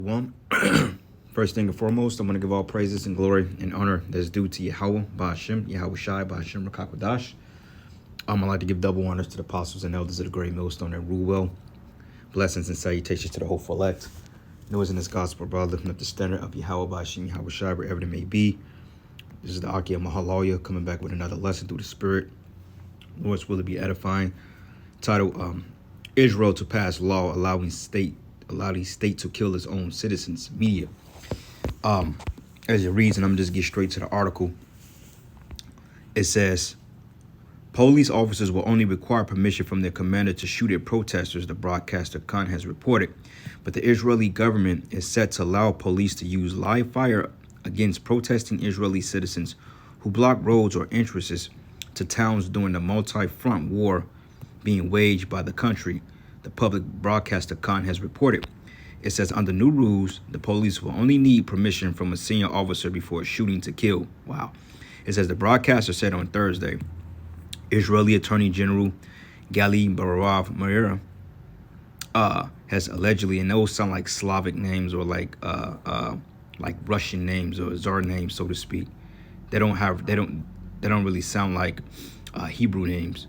One, first thing and foremost, I'm going to give all praises and glory and honor that's due to Yahweh, Ba'ashem, Yahweh Shai, Ba'ashem, Rakakwadash. I'd like to give double honors to the apostles and elders of the great millstone that rule well. Blessings and salutations to the hopeful elect. Noise in this gospel, brother, lifting up the standard of Yahweh, Ba'ashem, Yahweh Shai, wherever it may be. This is the Aki of Mahalalia coming back with another lesson through the Spirit. Lord's will to be edifying. Title, Israel to pass law allowing state to kill its own citizens. Media. As it reads, and I'm just get straight to the article. It says, police officers will only require permission from their commander to shoot at protesters, the broadcaster Khan has reported. But the Israeli government is set to allow police to use live fire against protesting Israeli citizens who block roads or entrances to towns during the multi-front war being waged by the country, the public broadcaster Khan has reported. It says under new rules, the police will only need permission from a senior officer before shooting to kill. Wow. It says the broadcaster said on Thursday, Israeli Attorney General Gali Bararav Meir has allegedly, and those sound like Slavic names or like Russian names or Tsar names, so to speak. They don't really sound like Hebrew names,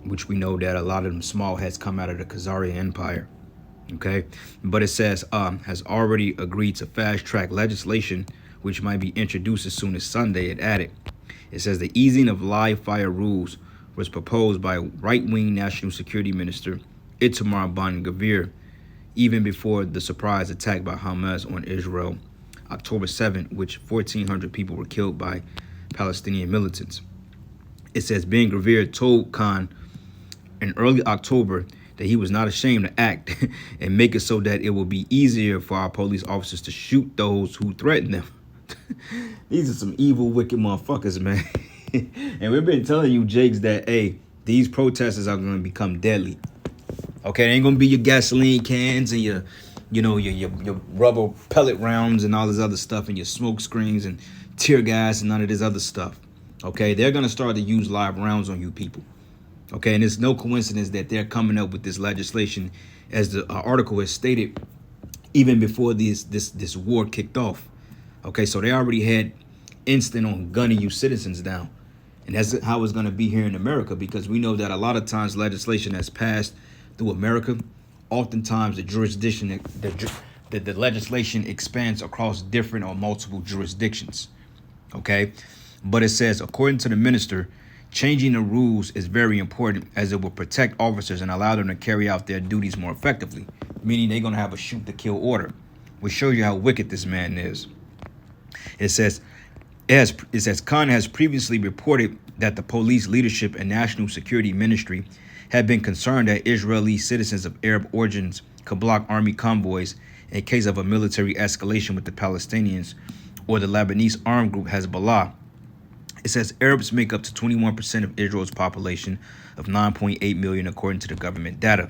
which we know that a lot of them small heads come out of the Khazarian Empire. Okay, but it says has already agreed to fast track legislation which might be introduced as soon as Sunday. It added, it says the easing of live fire rules was proposed by right-wing National Security Minister Itamar Ben-Gvir even before the surprise attack by Hamas on Israel October 7th, which 1,400 people were killed by Palestinian militants. It says Ben-Gvir told Khan in early October that he was not ashamed to act and make it so that it will be easier for our police officers to shoot those who threaten them. These are some evil, wicked motherfuckers, man. And we've been telling you, Jakes, that, hey, these protesters are going to become deadly. Okay, they ain't going to be your gasoline cans and your rubber pellet rounds and all this other stuff and your smoke screens and tear gas and none of this other stuff. Okay, they're going to start to use live rounds on you people. Okay, and it's no coincidence that they're coming up with this legislation, as the article has stated, even before this war kicked off. Okay, so they already had instant on gunning you citizens down. And that's how it's going to be here in America, because we know that a lot of times legislation has passed through America. Oftentimes the jurisdiction, the legislation expands across different or multiple jurisdictions. Okay, but it says, according to the minister, changing the rules is very important as it will protect officers and allow them to carry out their duties more effectively, meaning they're going to have a shoot to kill order, which shows you how wicked this man is. It says Khan has previously reported that the police leadership and national security ministry had been concerned that Israeli citizens of Arab origins could block army convoys in case of a military escalation with the Palestinians or the Lebanese armed group Hezbollah. It says Arabs make up to 21% of Israel's population of 9.8 million, according to the government data.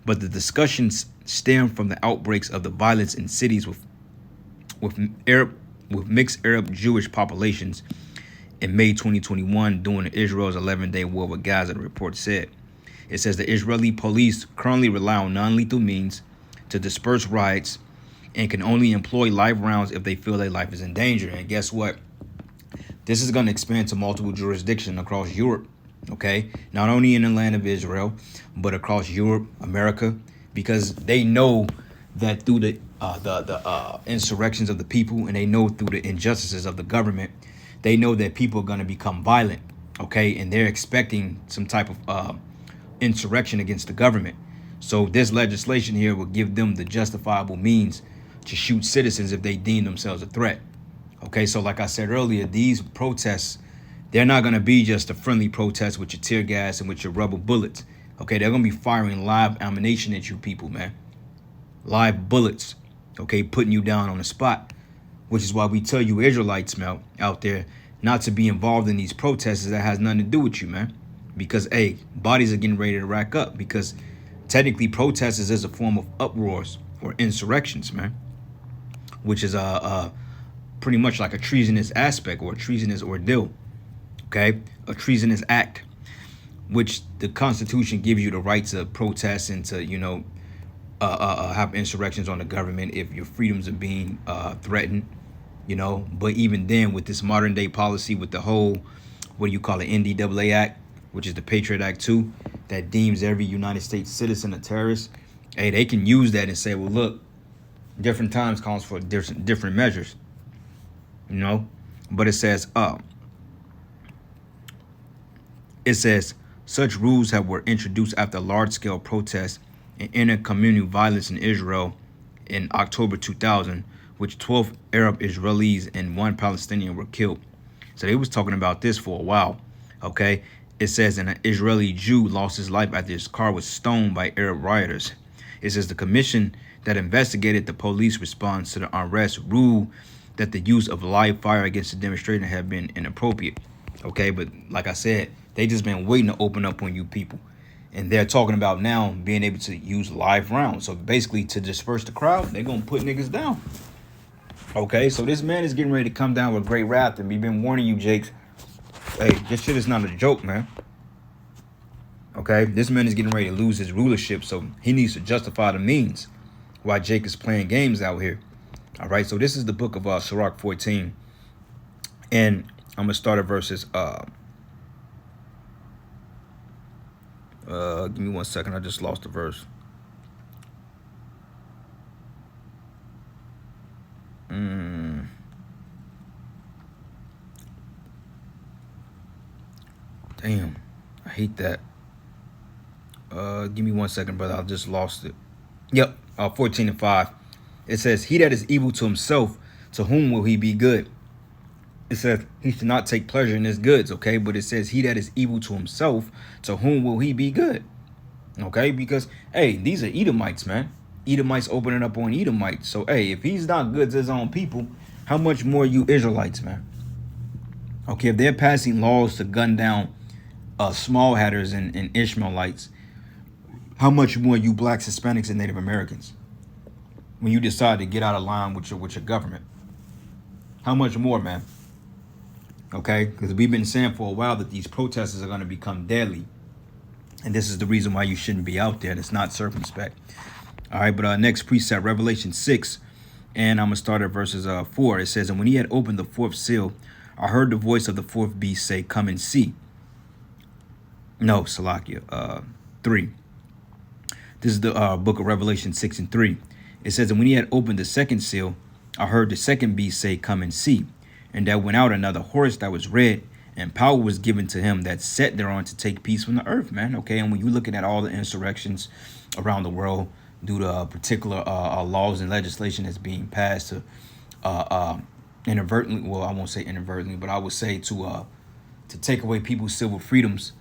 But the discussions stem from the outbreaks of the violence in cities with mixed Arab Jewish populations in May 2021 during Israel's 11-day war with Gaza, the report said. It says the Israeli police currently rely on non-lethal means to disperse riots and can only employ live rounds if they feel their life is in danger. And guess what? This is going to expand to multiple jurisdictions across Europe, okay? Not only in the land of Israel, but across Europe, America, because they know that through the insurrections of the people, and they know through the injustices of the government, they know that people are going to become violent, okay? And they're expecting some type of insurrection against the government. So this legislation here will give them the justifiable means to shoot citizens if they deem themselves a threat. Okay, so like I said earlier, these protests, they're not going to be just a friendly protest with your tear gas and with your rubber bullets. Okay, they're going to be firing live ammunition at you people, man. Live bullets, okay, putting you down on the spot, which is why we tell you Israelites out there not to be involved in these protests that has nothing to do with you, man. Because, hey, bodies are getting ready to rack up, because technically protests is a form of uproars or insurrections, man, which is pretty much like a treasonous aspect or a treasonous ordeal, okay? A treasonous act, which the Constitution gives you the right to protest and to, have insurrections on the government if your freedoms are being threatened, you know. But even then, with this modern day policy, with the whole, what do you call it, NDAA Act, which is the Patriot Act 2, that deems every United States citizen a terrorist, hey, they can use that and say, well, look, different times calls for different measures, you know. But it says such rules were introduced after large-scale protests and inter-communal violence in Israel in October 2000, which 12 Arab Israelis and 1 Palestinian were killed. So they was talking about this for a while, okay? It says an Israeli Jew lost his life after his car was stoned by Arab rioters. It says the commission that investigated the police response to the unrest ruled that the use of live fire against the demonstration had been inappropriate. Okay, but like I said, they just been waiting to open up on you people. And they're talking about now being able to use live rounds. So basically, to disperse the crowd, they're going to put niggas down. Okay, so this man is getting ready to come down with great wrath. And we've been warning you, Jakes. Hey, this shit is not a joke, man. Okay, this man is getting ready to lose his rulership. So he needs to justify the means why Jake is playing games out here. All right, so this is the book of Sirach 14. And I'm going to start at verses... give me 1 second. I just lost the verse. Damn, I hate that. Give me 1 second, brother. I just lost it. Yep, 14:5. It says, he that is evil to himself, to whom will he be good? It says he should not take pleasure in his goods, okay? But it says he that is evil to himself, to whom will he be good? Okay, because, hey, these are Edomites, man. Edomites opening up on Edomites. So, hey, if he's not good to his own people, how much more you Israelites, man? Okay, if they're passing laws to gun down small hatters and Ishmaelites, how much more you blacks, Hispanics, and Native Americans? When you decide to get out of line with your government. How much more, man? Okay, because we've been saying for a while that these protesters are going to become deadly. And this is the reason why you shouldn't be out there. It's not circumspect. All right, but next precept, Revelation 6. And I'm going to start at verses 4. It says, and when he had opened the 4th seal, I heard the voice of the 4th beast say, come and see. No, Salakia, 3. This is the book of Revelation 6 and 3. It says, and when he had opened the 2nd seal, I heard the 2nd beast say, come and see. And there went out another horse that was red, and power was given to him that sat thereon to take peace from the earth, man. Okay, and when you're looking at all the insurrections around the world due to particular laws and legislation that's being passed to inadvertently, well, I won't say inadvertently, but I would say to take away people's civil freedoms,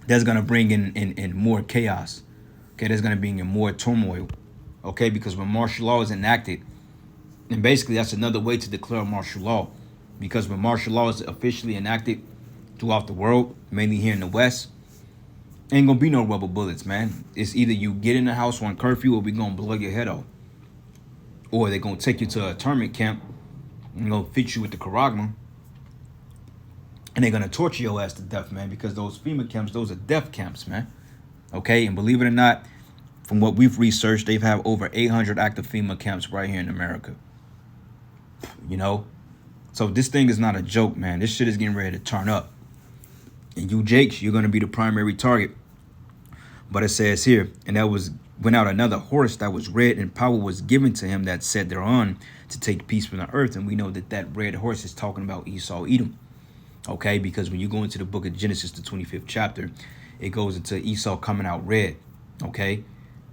that's going to bring in more chaos. Okay, that's going to bring in more turmoil. Okay, because when martial law is enacted, and basically that's another way to declare martial law, because when martial law is officially enacted throughout the world, mainly here in the West, ain't gonna be no rubber bullets, man. It's either you get in the house on curfew or we gonna blow your head off, or they're gonna take you to a internment camp and gonna fit you with the charagma, and they're gonna torture your ass to death, man, because those FEMA camps, those are death camps, man. Okay, and believe it or not, from what we've researched, they've had over 800 active FEMA camps right here in America. You know, so this thing is not a joke, man. This shit is getting ready to turn up. And you, Jakes, you're going to be the primary target. But it says here, and went out another horse that was red, and power was given to him that sat thereon to take peace from the earth. And we know that red horse is talking about Esau, Edom. Okay, because when you go into the book of Genesis, the 25th chapter, it goes into Esau coming out red. Okay,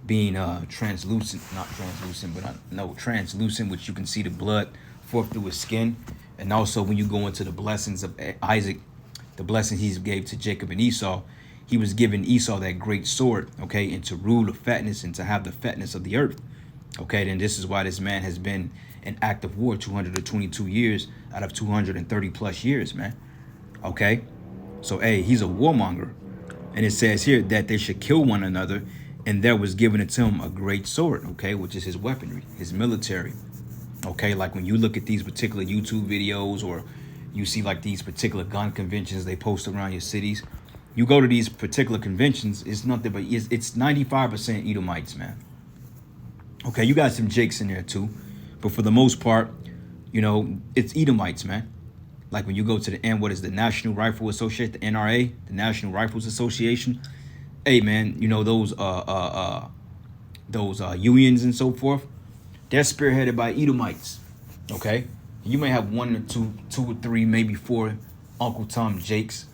being translucent, translucent, which you can see the blood forth through his skin. And also when you go into the blessings of Isaac, the blessing he gave to Jacob and Esau, he was giving Esau that great sword, okay, and to rule the fatness and to have the fatness of the earth. Okay, then this is why this man has been in active war 222 years out of 230 plus years, man. Okay, so hey, he's a warmonger. And it says here that they should kill one another, and there was given to him a great sword, okay, which is his weaponry, his military. Okay, like when you look at these particular YouTube videos, or you see like these particular gun conventions they post around your cities, you go to these particular conventions, it's nothing but it's 95% Edomites, man. Okay, you got some Jakes in there too. But for the most part, you know, it's Edomites, man. Like when you go to the end, what is the National Rifle Association, the NRA, the National Rifles Association? Hey, man, you know those unions and so forth. They're spearheaded by Edomites. Okay, you may have one or two or three, maybe four Uncle Tom Jakes,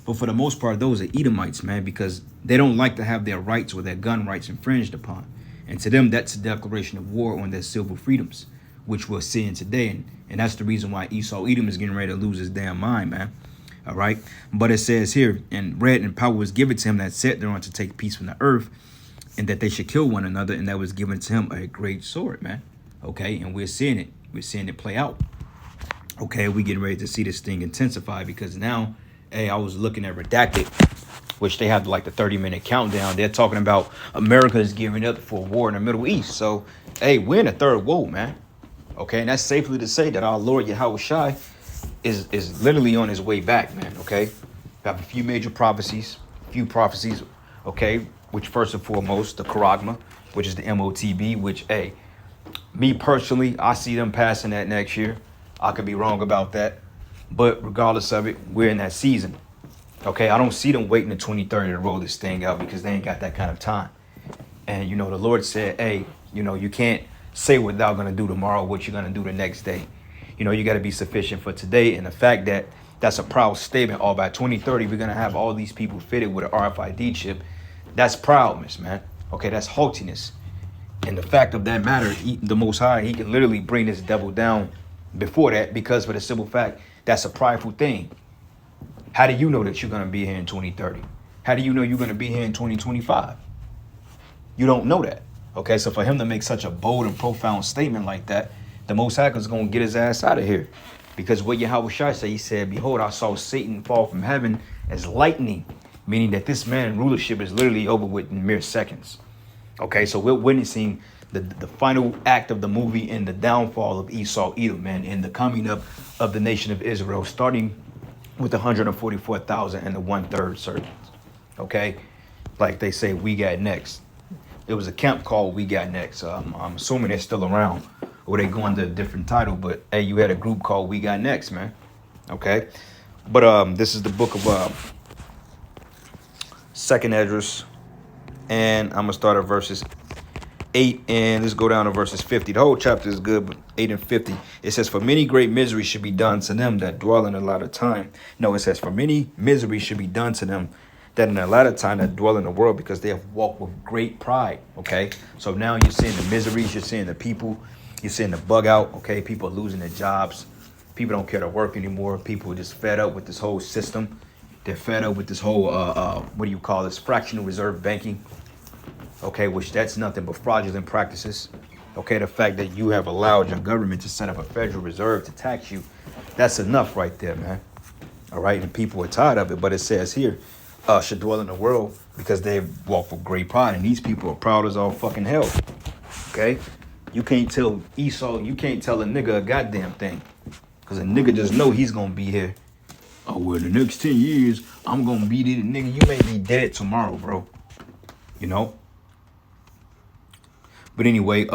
but for the most part, those are Edomites, man, because they don't like to have their rights or their gun rights infringed upon. And to them, that's a declaration of war on their civil freedoms, which we're seeing today. And that's the reason why Esau Edom is getting ready to lose his damn mind, man. All right. But it says here, and bread and power was given to him that sat thereon to take peace from the earth, and that they should kill one another, and that was given to him a great sword, man. Okay. And we're seeing it. We're seeing it play out. Okay. We getting ready to see this thing intensify because now, hey, I was looking at Redacted, which they have like the 30-minute countdown. They're talking about America is gearing up for a war in the Middle East. So, hey, we're in the third woe, man. Okay, and that's safely to say that our Lord Yahweh Shai is literally on his way back, man. Okay, we have a few major prophecies, okay, which first and foremost, the Charagma, which is the MOTB, which, hey, me personally, I see them passing that next year. I could be wrong about that. But regardless of it, we're in that season. Okay, I don't see them waiting to 2030 to roll this thing out because they ain't got that kind of time. And, you know, the Lord said, hey, you know, you can't say what thou going to do tomorrow, what you're going to do the next day. You know, you got to be sufficient for today. And the fact that that's a proud statement, all by 2030, we're going to have all these people fitted with an RFID chip. That's proudness, man. Okay, that's haughtiness. And the fact of that matter, the Most High, he can literally bring this devil down before that because for the simple fact, that's a prideful thing. How do you know that you're going to be here in 2030? How do you know you're going to be here in 2025? You don't know that. Okay, so for him to make such a bold and profound statement like that, the Most High is going to get his ass out of here. Because what Yahweh Shai said, he said, behold, I saw Satan fall from heaven as lightning, meaning that this man rulership is literally over with in mere seconds. Okay, so we're witnessing the final act of the movie and the downfall of Esau Edom, man, and the coming up of the nation of Israel, starting with 144,000 and the 1/3 surgeons. Okay, like they say, we got next. It was a camp called We Got Next. I'm assuming they're still around, or they go under a different title. But hey, you had a group called We Got Next, man. Okay, but this is the book of Second Esdras, and I'm gonna start at verses 8 and let's go down to verses 50. The whole chapter is good, but 8 and 50. It says, for many great misery should be done to them that dwell in a latter time. No, it says, for many misery should be done to them that in a latter time that dwell in the world because they have walked with great pride. Okay, so now you're seeing the miseries, you're seeing the people, you're seeing the bug out. Okay, people are losing their jobs. People don't care to work anymore. People are just fed up with this whole system. They're fed up with this whole, what do you call this, fractional reserve banking. Okay, which that's nothing but fraudulent practices. Okay, the fact that you have allowed your government to set up a Federal Reserve to tax you, that's enough right there, man. All right, and people are tired of it, but it says here, should dwell in the world because they walk with great pride, and these people are proud as all fucking hell. Okay, you can't tell Esau, you can't tell a nigga a goddamn thing, because a nigga just know he's gonna be here. Oh, well, the next 10 years, I'm gonna be the nigga. You may be dead tomorrow, bro. You know? But anyway,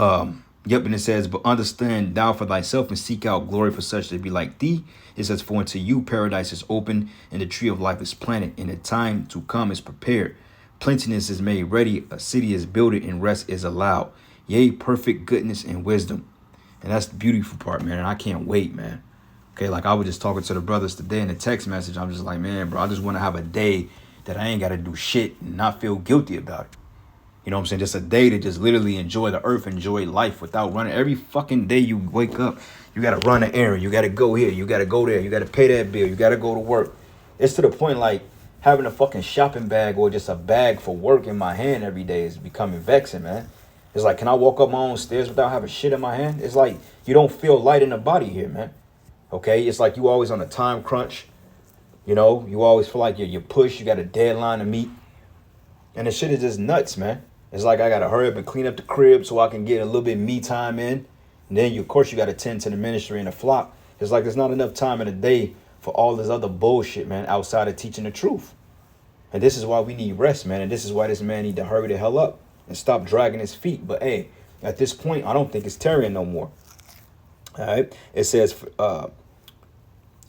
yep, and it says, but understand thou for thyself and seek out glory for such to be like thee. It says, for unto you paradise is open and the tree of life is planted, and the time to come is prepared. Plenteousness is made ready, a city is builded, and rest is allowed. Yea, perfect goodness and wisdom. And that's the beautiful part, man. And I can't wait, man. Okay, like I was just talking to the brothers today in a text message. I'm just like, man, bro, I just want to have a day that I ain't got to do shit and not feel guilty about it. You know what I'm saying? Just a day to just literally enjoy the earth, enjoy life without running. Every fucking day you wake up, you got to run an errand. You got to go here. You got to go there. You got to pay that bill. You got to go to work. It's to the point like having a fucking shopping bag or just a bag for work in my hand every day is becoming vexing, man. It's like, can I walk up my own stairs without having shit in my hand? It's like you don't feel light in the body here, man. Okay? It's like you always on a time crunch. You know? You always feel like you're pushed. You got a deadline to meet. And the shit is just nuts, man. It's like I got to hurry up and clean up the crib so I can get a little bit of me time in. And then, of course, you got to tend to the ministry and the flock. It's like there's not enough time in the day for all this other bullshit, man, outside of teaching the truth. And this is why we need rest, man. And this is why this man need to hurry the hell up and stop dragging his feet. But, hey, At this point, I don't think it's tarrying no more. All right. It says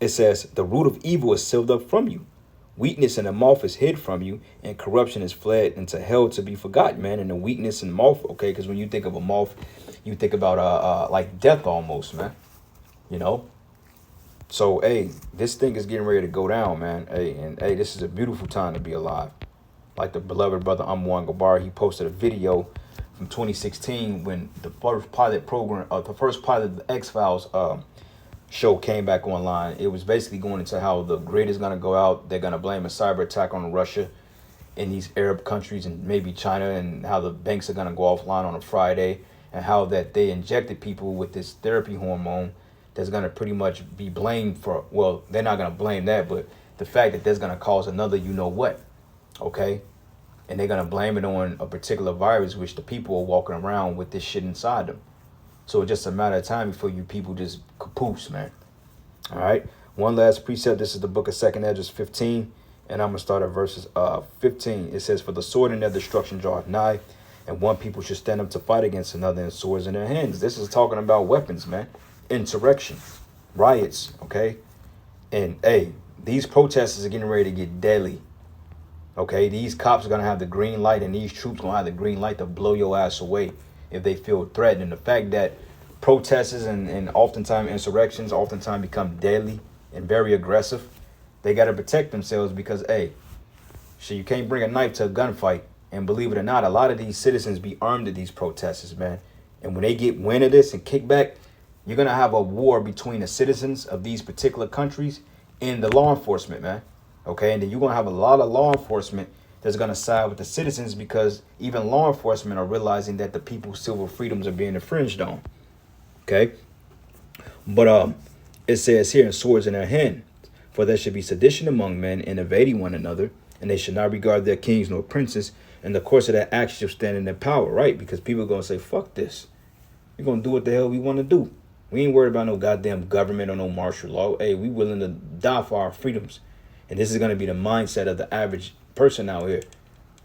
the root of evil is sealed up from you. Weakness in the mouth is hid from you, and corruption is fled into hell to be forgotten, man. And the weakness in the mouth, okay, because when you think of a mouth, you think about like death almost, man. You know. So hey, this thing is getting ready to go down, man. Hey, and hey, this is a beautiful time to be alive. Like the beloved brother Amwan Gabar, he posted a video from 2016 when the first pilot program, the first pilot of the X-Files show came back online. It was basically going into how the grid is going to go out. They're going to blame a cyber attack on Russia in these Arab countries and maybe China, and how the banks are going to go offline on a Friday, and how that they injected people with this therapy hormone that's going to pretty much be blamed for, well, they're not going to blame that, but the fact that that's going to cause another you know what, okay? And they're going to blame it on a particular virus, which the people are walking around with this shit inside them. So it's just a matter of time before you people just capoose, man. All right. One last precept. This is the book of 2nd Ezra 15. And I'm going to start at verses 15. It says, for the sword and their destruction draweth nigh, and one people should stand up to fight against another, and swords in their hands. This is talking about weapons, man. Insurrection. Riots. Okay. And, hey, these protesters are getting ready to get deadly. Okay. These cops are going to have the green light, and these troops going to have the green light to blow your ass away if they feel threatened. And the fact that protesters and oftentimes insurrections oftentimes become deadly and very aggressive, they got to protect themselves because, hey, you can't bring a knife to a gunfight. And believe it or not, a lot of these citizens be armed to these protesters, man. And when they get wind of this and kick back, you're going to have a war between the citizens of these particular countries and the law enforcement, man. Okay, and then you're going to have a lot of law enforcement that's going to side with the citizens, because even law enforcement are realizing that the people's civil freedoms are being infringed on. Okay. But it says here, in swords in their hand, for there should be sedition among men, and evading one another, and they should not regard their kings nor princes, and the course of their actions shall stand in their power, right? Because people are going to say, fuck this. We're going to do what the hell we want to do. We ain't worried about no goddamn government or no martial law. Hey, we willing to die for our freedoms. And this is going to be the mindset of the average person out here,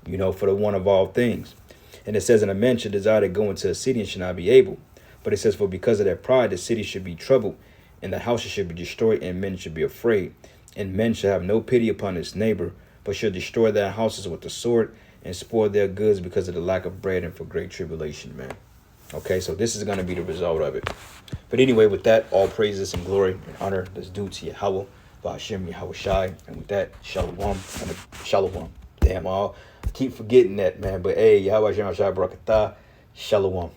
you know, for the one of all things. And it says, and a man should desire to go into a city and should not be able. But it says, for because of their pride, the city should be troubled, and the houses should be destroyed, and men should be afraid. And men should have no pity upon his neighbor, but should destroy their houses with the sword and spoil their goods because of the lack of bread and for great tribulation, man. Okay, so this is going to be the result of it. But anyway, with that, all praises and glory and honor that's due to Yahweh, Ba'ashem Yahweh Shai. And with that, Shalom. Shalom. Damn, I keep forgetting that, man. But hey, Yahweh Shai Barakatah. Shalom.